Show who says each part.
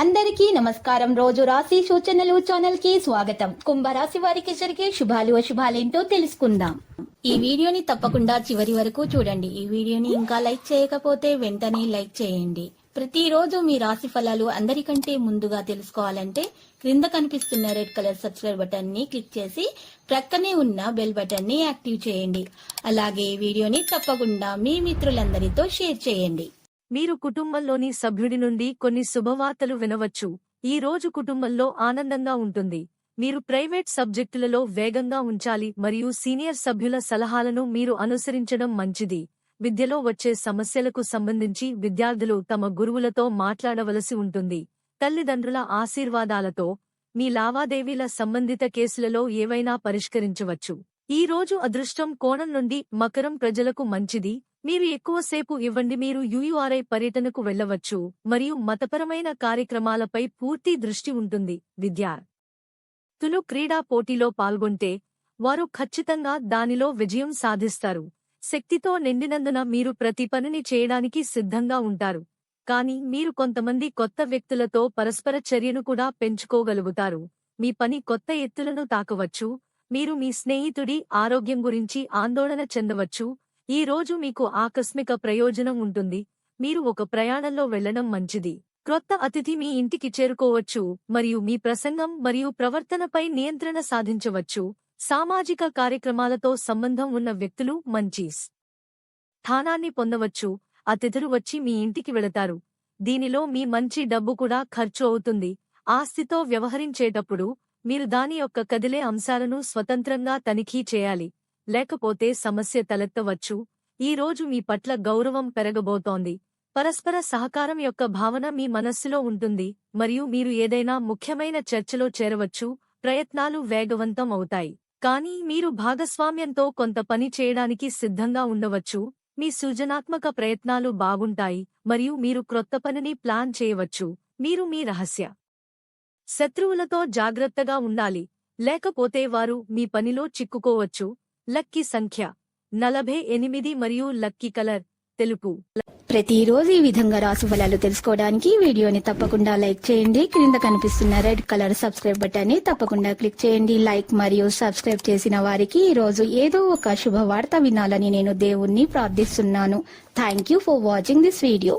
Speaker 1: అందరికీ నమస్కారం. రోజు రాశి సూచనలు ఛానల్ కి స్వాగతం. కుంభరాశి వారికి జరిగే శుభాలు అశుభాలేంటో తెలుసుకుందాం. ఈ వీడియోని తప్పకుండా చివరి వరకు చూడండి. ఈ వీడియోని ఇంకా లైక్ చేయకపోతే వెంటనే లైక్ చేయండి. ప్రతిరోజు మీ రాశి ఫలాలు అందరికంటే ముందుగా తెలుసుకోవాలంటే క్రింద కనిపిస్తున్న రెడ్ కలర్ సబ్స్క్రైబ్ బటన్ ని క్లిక్ చేసి ప్రక్కనే ఉన్న బెల్ బటన్ ని యాక్టివ్ చేయండి. అలాగే ఈ వీడియోని తప్పకుండా మీ మిత్రులందరితో షేర్ చేయండి.
Speaker 2: మీరు కుటుంబంలోని సభ్యుడి నుండి కొన్ని శుభవార్తలు వినవచ్చు. ఈ రోజు కుటుంబంలో ఆనందంగా ఉంటుంది. మీరు ప్రైవేట్ సబ్జెక్టులలో వేగంగా ఉంచాలి మరియు సీనియర్ సభ్యుల సలహాలను మీరు అనుసరించడం మంచిది. విద్యలో వచ్చే సమస్యలకు సంబంధించి విద్యార్థులు తమ గురువులతో మాట్లాడవలసి ఉంటుంది. తల్లిదండ్రుల ఆశీర్వాదాలతో మీ లావాదేవీల సంబంధిత కేసులలో ఏవైనా పరిష్కరించవచ్చు. ఈ రోజు అదృష్టం కోణం నుండి మకరం ప్రజలకు మంచిది. మీరు ఎక్కువసేపు ఇవ్వండి. మీరు యుయుఆర్ఐ పర్యటనకు వెళ్లవచ్చు మరియు మతపరమైన కార్యక్రమాలపై పూర్తి దృష్టి ఉంటుంది. విద్యార్థులు క్రీడా పోటీలో పాల్గొంటే వారు ఖచ్చితంగా దానిలో విజయం సాధిస్తారు. శక్తితో నిండినందున మీరు ప్రతి పనిని చేయడానికి సిద్ధంగా ఉంటారు. కానీ మీరు కొంతమంది కొత్త వ్యక్తులతో పరస్పర చర్యను కూడా పెంచుకోగలుగుతారు. మీ పని కొత్త ఎత్తులను తాకవచ్చు. మీరు మీ స్నేహితుడి ఆరోగ్యం గురించి ఆందోళన చెందవచ్చు. ఈ రోజు మీకు ఆకస్మిక ప్రయోజనం ఉంటుంది. మీరు ఒక ప్రయాణంలో వెళ్లడం మంచిది. క్రొత్త అతిథి మీ ఇంటికి చేరుకోవచ్చు మరియు మీ ప్రసంగం మరియు ప్రవర్తనపై నియంత్రణ సాధించవచ్చు. సామాజిక కార్యక్రమాలతో సంబంధం ఉన్న వ్యక్తులు మంచి స్థానాన్ని పొందవచ్చు. అతిథులు వచ్చి మీ ఇంటికి వెళతారు. దీనిలో మీ మంచి డబ్బు కూడా ఖర్చు అవుతుంది. ఆస్తితో వ్యవహరించేటప్పుడు మీరు దాని యొక్క కదిలే అంశాలను స్వతంత్రంగా తనిఖీ చేయాలి, లేకపోతే సమస్య తలెత్తవచ్చు. ఈ రోజు మీ పట్ల గౌరవం పెరగబోతోంది. పరస్పర సహకారం యొక్క భావన మీ మనస్సులో ఉంటుంది మరియు మీరు ఏదైనా ముఖ్యమైన చర్చలో చేరవచ్చు. ప్రయత్నాలు వేగవంతం అవుతాయి, కానీ మీరు భాగస్వామ్యంతో కొంత పని చేయడానికి సిద్ధంగా ఉండవచ్చు. మీ సృజనాత్మక ప్రయత్నాలు బాగుంటాయి మరియు మీరు క్రొత్త పనిని ప్లాన్ చేయవచ్చు. మీరు మీ రహస్య శత్రువులతో జాగ్రత్తగా ఉండాలి, లేకపోతే వారు మీ పనిలో చిక్కుకోవచ్చు. లక్కీ సంఖ్య 48 మరియు లక్కీ కలర్ తెలుపు.
Speaker 1: ప్రతిరోజు ఈ విధంగా రాశి ఫలాలు తెలుసుకోవడానికి వీడియోని తప్పకుండా లైక్ చేయండి. క్రింద కనిపిస్తున్న రెడ్ కలర్ సబ్స్క్రైబ్ బటన్ ని తప్పకుండా క్లిక్ చేయండి. లైక్ మరియు సబ్స్క్రైబ్ చేసిన వారికి ఈ రోజు ఏదో ఒక శుభవార్త వినాలని నేను దేవుణ్ణి ప్రార్థిస్తున్నాను. Thank you for watching this video.